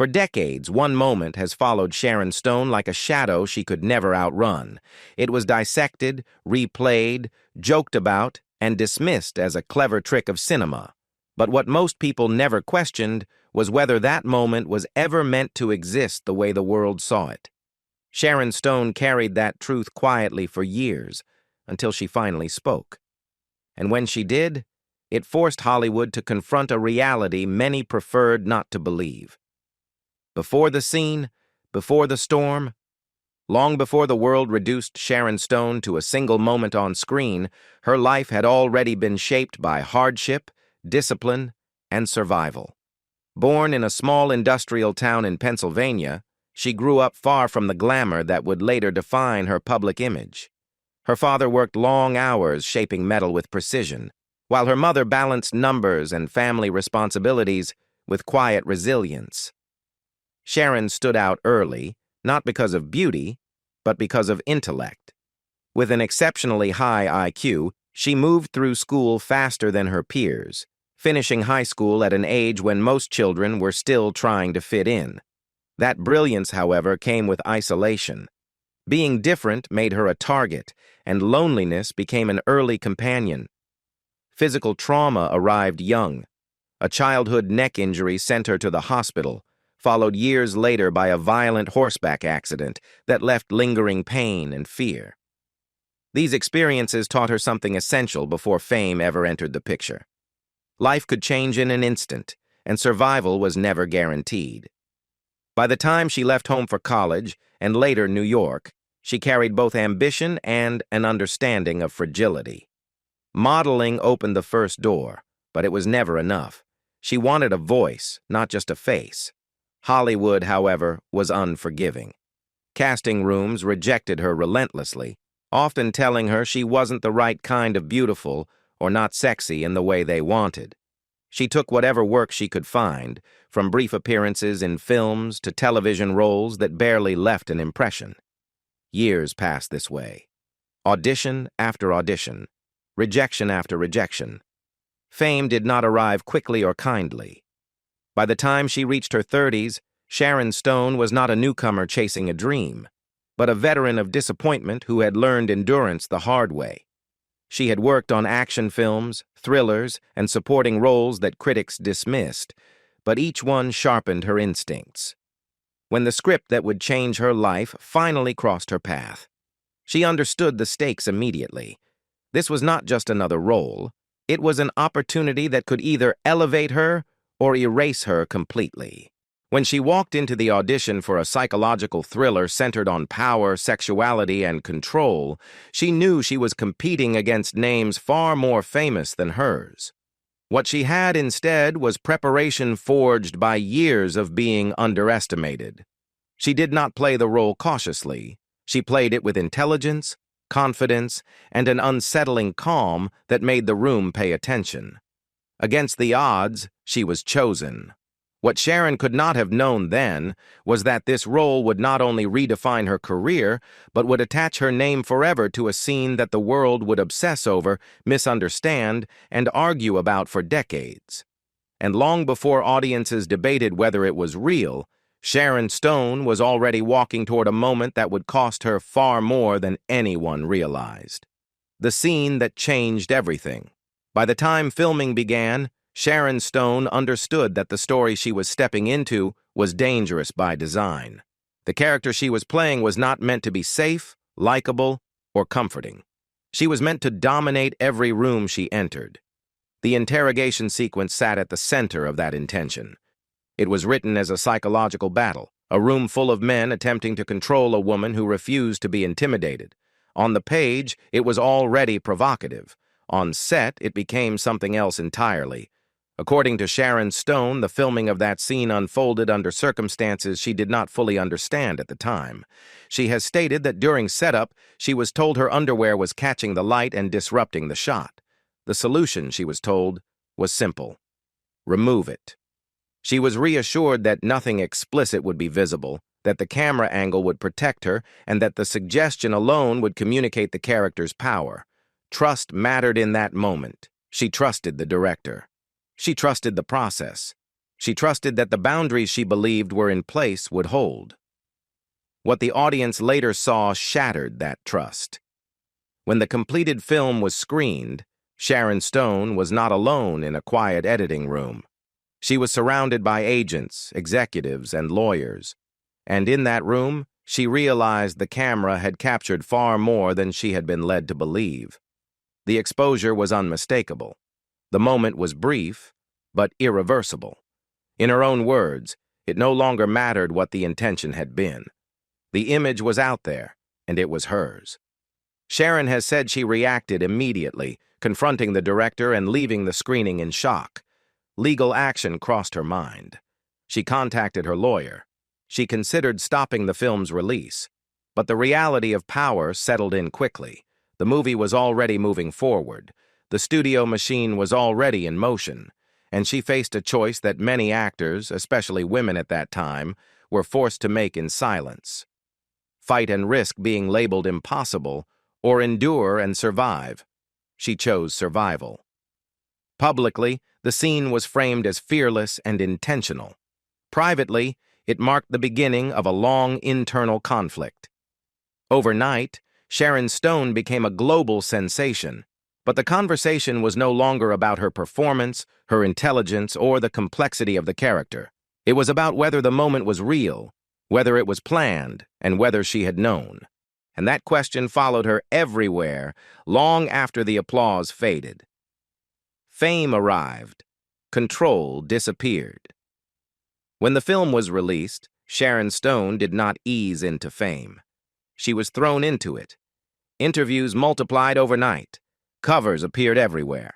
For decades, one moment has followed Sharon Stone like a shadow she could never outrun. It was dissected, replayed, joked about, and dismissed as a clever trick of cinema. But what most people never questioned was whether that moment was ever meant to exist the way the world saw it. Sharon Stone carried that truth quietly for years, until she finally spoke. And when she did, it forced Hollywood to confront a reality many preferred not to believe. Before the scene, before the storm, long before the world reduced Sharon Stone to a single moment on screen, her life had already been shaped by hardship, discipline, and survival. Born in a small industrial town in Pennsylvania, she grew up far from the glamour that would later define her public image. Her father worked long hours shaping metal with precision, while her mother balanced numbers and family responsibilities with quiet resilience. Sharon stood out early, not because of beauty, but because of intellect. With an exceptionally high IQ, she moved through school faster than her peers, finishing high school at an age when most children were still trying to fit in. That brilliance, however, came with isolation. Being different made her a target, and loneliness became an early companion. Physical trauma arrived young. A childhood neck injury sent her to the hospital, followed years later by a violent horseback accident that left lingering pain and fear. These experiences taught her something essential before fame ever entered the picture. Life could change in an instant, and survival was never guaranteed. By the time she left home for college, and later New York, she carried both ambition and an understanding of fragility. Modeling opened the first door, but it was never enough. She wanted a voice, not just a face. Hollywood, however, was unforgiving. Casting rooms rejected her relentlessly, often telling her she wasn't the right kind of beautiful or not sexy in the way they wanted. She took whatever work she could find, from brief appearances in films to television roles that barely left an impression. Years passed this way. Audition after audition, rejection after rejection. Fame did not arrive quickly or kindly. By the time she reached her 30s, Sharon Stone was not a newcomer chasing a dream, but a veteran of disappointment who had learned endurance the hard way. She had worked on action films, thrillers, and supporting roles that critics dismissed, but each one sharpened her instincts. When the script that would change her life finally crossed her path, she understood the stakes immediately. This was not just another role. It was an opportunity that could either elevate her or erase her completely. When she walked into the audition for a psychological thriller centered on power, sexuality, and control, she knew she was competing against names far more famous than hers. What she had instead was preparation forged by years of being underestimated. She did not play the role cautiously. She played it with intelligence, confidence, and an unsettling calm that made the room pay attention. Against the odds, she was chosen. What Sharon could not have known then was that this role would not only redefine her career, but would attach her name forever to a scene that the world would obsess over, misunderstand, and argue about for decades. And long before audiences debated whether it was real, Sharon Stone was already walking toward a moment that would cost her far more than anyone realized. The scene that changed everything. By the time filming began, Sharon Stone understood that the story she was stepping into was dangerous by design. The character she was playing was not meant to be safe, likable, or comforting. She was meant to dominate every room she entered. The interrogation sequence sat at the center of that intention. It was written as a psychological battle, a room full of men attempting to control a woman who refused to be intimidated. On the page, it was already provocative. On set, it became something else entirely. According to Sharon Stone, the filming of that scene unfolded under circumstances she did not fully understand at the time. She has stated that during setup, she was told her underwear was catching the light and disrupting the shot. The solution, she was told, was simple. Remove it. She was reassured that nothing explicit would be visible, that the camera angle would protect her, and that the suggestion alone would communicate the character's power. Trust mattered in that moment. She trusted the director. She trusted the process. She trusted that the boundaries she believed were in place would hold. What the audience later saw shattered that trust. When the completed film was screened, Sharon Stone was not alone in a quiet editing room. She was surrounded by agents, executives, and lawyers. And in that room, she realized the camera had captured far more than she had been led to believe. The exposure was unmistakable. The moment was brief, but irreversible. In her own words, it no longer mattered what the intention had been. The image was out there, and it was hers. Sharon has said she reacted immediately, confronting the director and leaving the screening in shock. Legal action crossed her mind. She contacted her lawyer. She considered stopping the film's release. But the reality of power settled in quickly. The movie was already moving forward. The studio machine was already in motion. And she faced a choice that many actors, especially women at that time, were forced to make in silence. Fight and risk being labeled impossible, or endure and survive. She chose survival. Publicly, the scene was framed as fearless and intentional. Privately, it marked the beginning of a long internal conflict. Overnight, Sharon Stone became a global sensation, but the conversation was no longer about her performance, her intelligence, or the complexity of the character. It was about whether the moment was real, whether it was planned, and whether she had known. And that question followed her everywhere, long after the applause faded. Fame arrived. Control disappeared. When the film was released, Sharon Stone did not ease into fame. She was thrown into it. Interviews multiplied overnight. Covers appeared everywhere.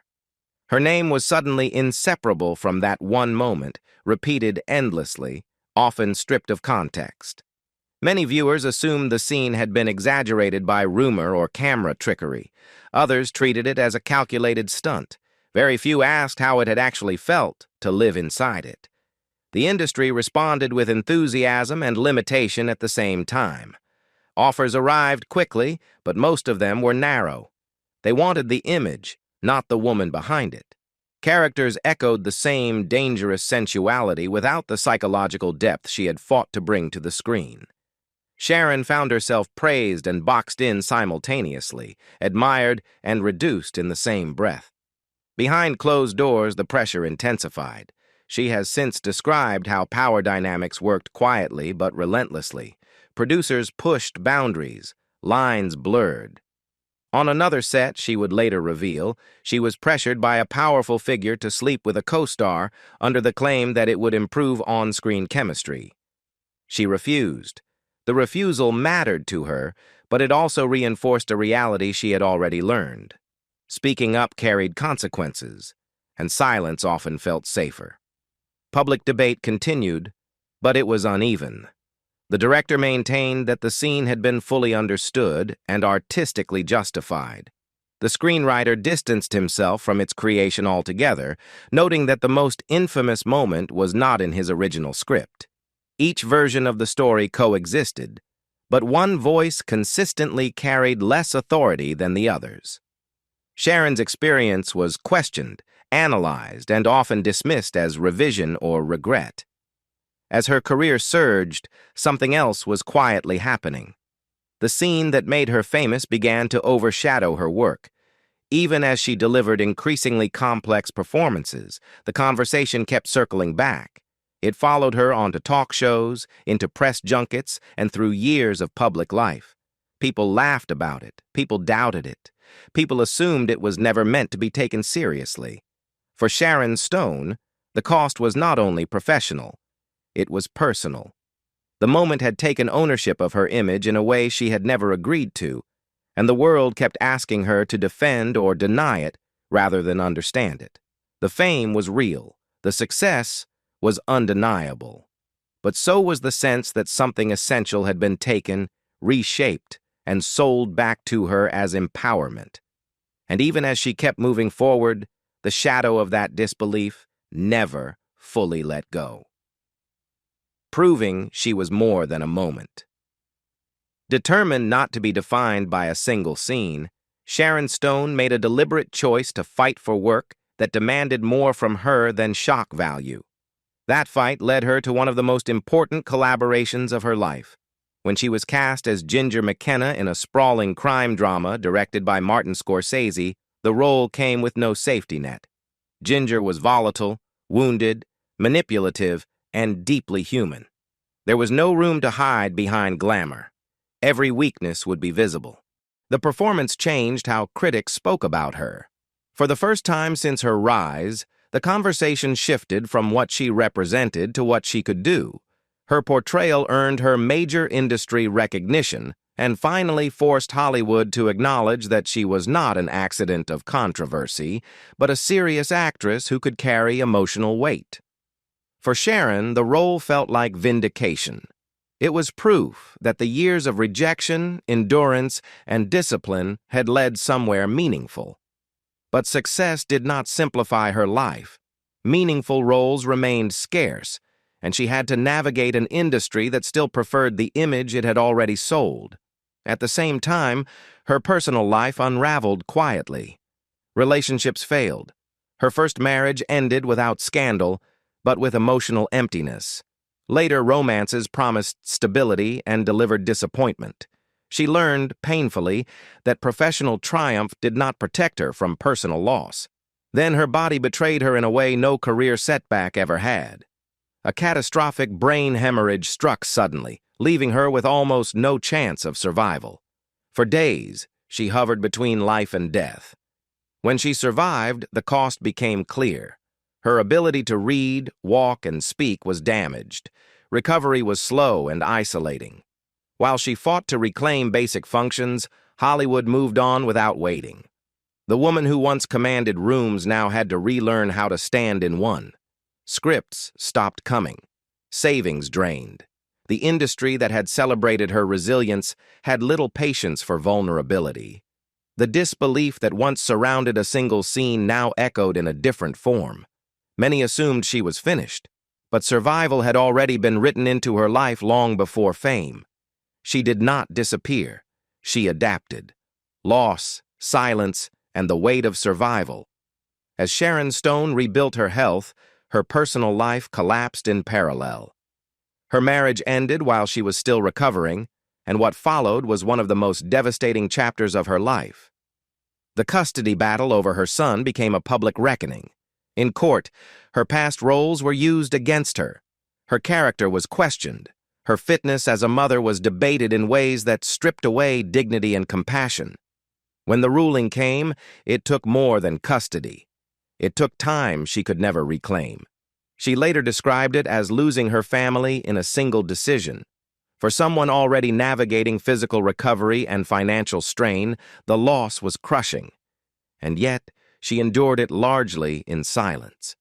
Her name was suddenly inseparable from that one moment, repeated endlessly, often stripped of context. Many viewers assumed the scene had been exaggerated by rumor or camera trickery. Others treated it as a calculated stunt. Very few asked how it had actually felt to live inside it. The industry responded with enthusiasm and limitation at the same time. Offers arrived quickly, but most of them were narrow. They wanted the image, not the woman behind it. Characters echoed the same dangerous sensuality without the psychological depth she had fought to bring to the screen. Sharon found herself praised and boxed in simultaneously, admired and reduced in the same breath. Behind closed doors, the pressure intensified. She has since described how power dynamics worked quietly but relentlessly. Producers pushed boundaries, lines blurred. On another set, she would later reveal, she was pressured by a powerful figure to sleep with a co-star under the claim that it would improve on-screen chemistry. She refused. The refusal mattered to her, but it also reinforced a reality she had already learned. Speaking up carried consequences, and silence often felt safer. Public debate continued, but it was uneven. The director maintained that the scene had been fully understood and artistically justified. The screenwriter distanced himself from its creation altogether, noting that the most infamous moment was not in his original script. Each version of the story coexisted, but one voice consistently carried less authority than the others. Sharon's experience was questioned, analyzed, and often dismissed as revision or regret. As her career surged, something else was quietly happening. The scene that made her famous began to overshadow her work. Even as she delivered increasingly complex performances, the conversation kept circling back. It followed her onto talk shows, into press junkets, and through years of public life. People laughed about it. People doubted it. People assumed it was never meant to be taken seriously. For Sharon Stone, the cost was not only professional, it was personal. The moment had taken ownership of her image in a way she had never agreed to, and the world kept asking her to defend or deny it rather than understand it. The fame was real. The success was undeniable. But so was the sense that something essential had been taken, reshaped, and sold back to her as empowerment. And even as she kept moving forward, the shadow of that disbelief never fully let go, proving she was more than a moment. Determined not to be defined by a single scene, Sharon Stone made a deliberate choice to fight for work that demanded more from her than shock value. That fight led her to one of the most important collaborations of her life. When she was cast as Ginger McKenna in a sprawling crime drama directed by Martin Scorsese, the role came with no safety net. Ginger was volatile, wounded, manipulative, and deeply human. There was no room to hide behind glamour. Every weakness would be visible. The performance changed how critics spoke about her. For the first time since her rise, the conversation shifted from what she represented to what she could do. Her portrayal earned her major industry recognition and finally forced Hollywood to acknowledge that she was not an accident of controversy, but a serious actress who could carry emotional weight. For Sharon, the role felt like vindication. It was proof that the years of rejection, endurance, and discipline had led somewhere meaningful. But success did not simplify her life. Meaningful roles remained scarce, and she had to navigate an industry that still preferred the image it had already sold. At the same time, her personal life unraveled quietly. Relationships failed. Her first marriage ended without scandal, but with emotional emptiness. Later romances promised stability and delivered disappointment. She learned, painfully, that professional triumph did not protect her from personal loss. Then her body betrayed her in a way no career setback ever had. A catastrophic brain hemorrhage struck suddenly, leaving her with almost no chance of survival. For days, she hovered between life and death. When she survived, the cost became clear. Her ability to read, walk, and speak was damaged. Recovery was slow and isolating. While she fought to reclaim basic functions, Hollywood moved on without waiting. The woman who once commanded rooms now had to relearn how to stand in one. Scripts stopped coming. Savings drained. The industry that had celebrated her resilience had little patience for vulnerability. The disbelief that once surrounded a single scene now echoed in a different form. Many assumed she was finished, but survival had already been written into her life long before fame. She did not disappear. She adapted. Loss, silence, and the weight of survival. As Sharon Stone rebuilt her health, her personal life collapsed in parallel. Her marriage ended while she was still recovering, and what followed was one of the most devastating chapters of her life. The custody battle over her son became a public reckoning. In court, her past roles were used against her. Her character was questioned. Her fitness as a mother was debated in ways that stripped away dignity and compassion. When the ruling came, it took more than custody. It took time she could never reclaim. She later described it as losing her family in a single decision. For someone already navigating physical recovery and financial strain, the loss was crushing. And yet, she endured it largely in silence.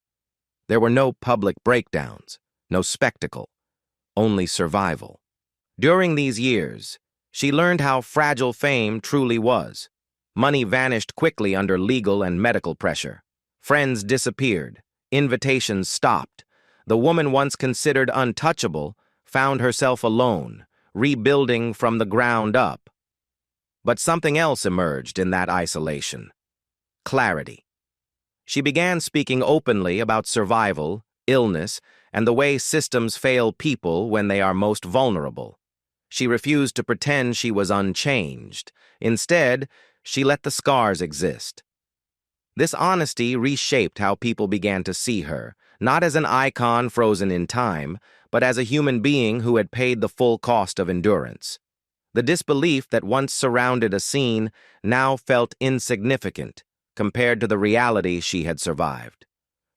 There were no public breakdowns, no spectacle, only survival. During these years, she learned how fragile fame truly was. Money vanished quickly under legal and medical pressure. Friends disappeared. Invitations stopped. The woman once considered untouchable found herself alone, rebuilding from the ground up. But something else emerged in that isolation. Clarity. She began speaking openly about survival, illness, and the way systems fail people when they are most vulnerable. She refused to pretend she was unchanged. Instead, she let the scars exist. This honesty reshaped how people began to see her, not as an icon frozen in time, but as a human being who had paid the full cost of endurance. The disbelief that once surrounded a scene now felt insignificant compared to the reality she had survived.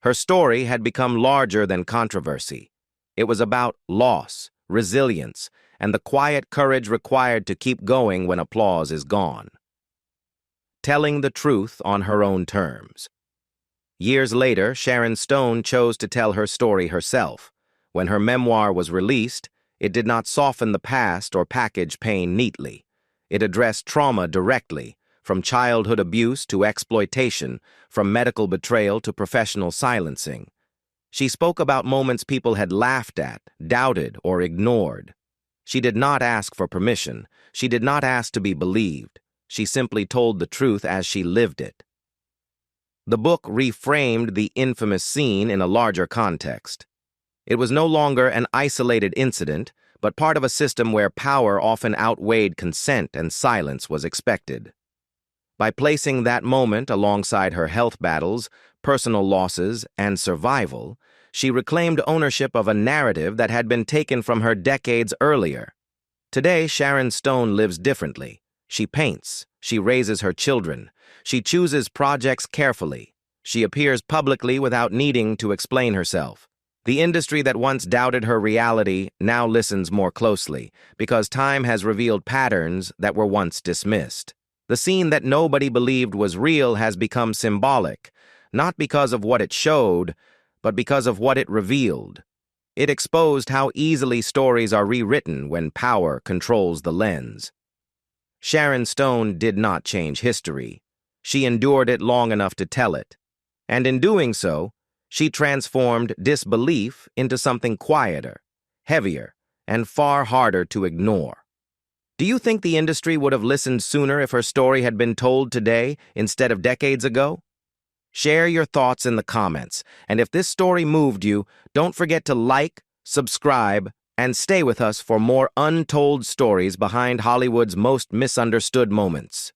Her story had become larger than controversy. It was about loss, resilience, and the quiet courage required to keep going when applause is gone. Telling the truth on her own terms. Years later, Sharon Stone chose to tell her story herself. When her memoir was released, it did not soften the past or package pain neatly. It addressed trauma directly, from childhood abuse to exploitation, from medical betrayal to professional silencing. She spoke about moments people had laughed at, doubted, or ignored. She did not ask for permission. She did not ask to be believed. She simply told the truth as she lived it. The book reframed the infamous scene in a larger context. It was no longer an isolated incident, but part of a system where power often outweighed consent and silence was expected. By placing that moment alongside her health battles, personal losses, and survival, she reclaimed ownership of a narrative that had been taken from her decades earlier. Today, Sharon Stone lives differently. She paints, she raises her children, she chooses projects carefully, she appears publicly without needing to explain herself. The industry that once doubted her reality now listens more closely, because time has revealed patterns that were once dismissed. The scene that nobody believed was real has become symbolic, not because of what it showed, but because of what it revealed. It exposed how easily stories are rewritten when power controls the lens. Sharon Stone did not change history. She endured it long enough to tell it. And in doing so, she transformed disbelief into something quieter, heavier, and far harder to ignore. Do you think the industry would have listened sooner if her story had been told today instead of decades ago? Share your thoughts in the comments, and if this story moved you, don't forget to like, subscribe, and stay with us for more untold stories behind Hollywood's most misunderstood moments.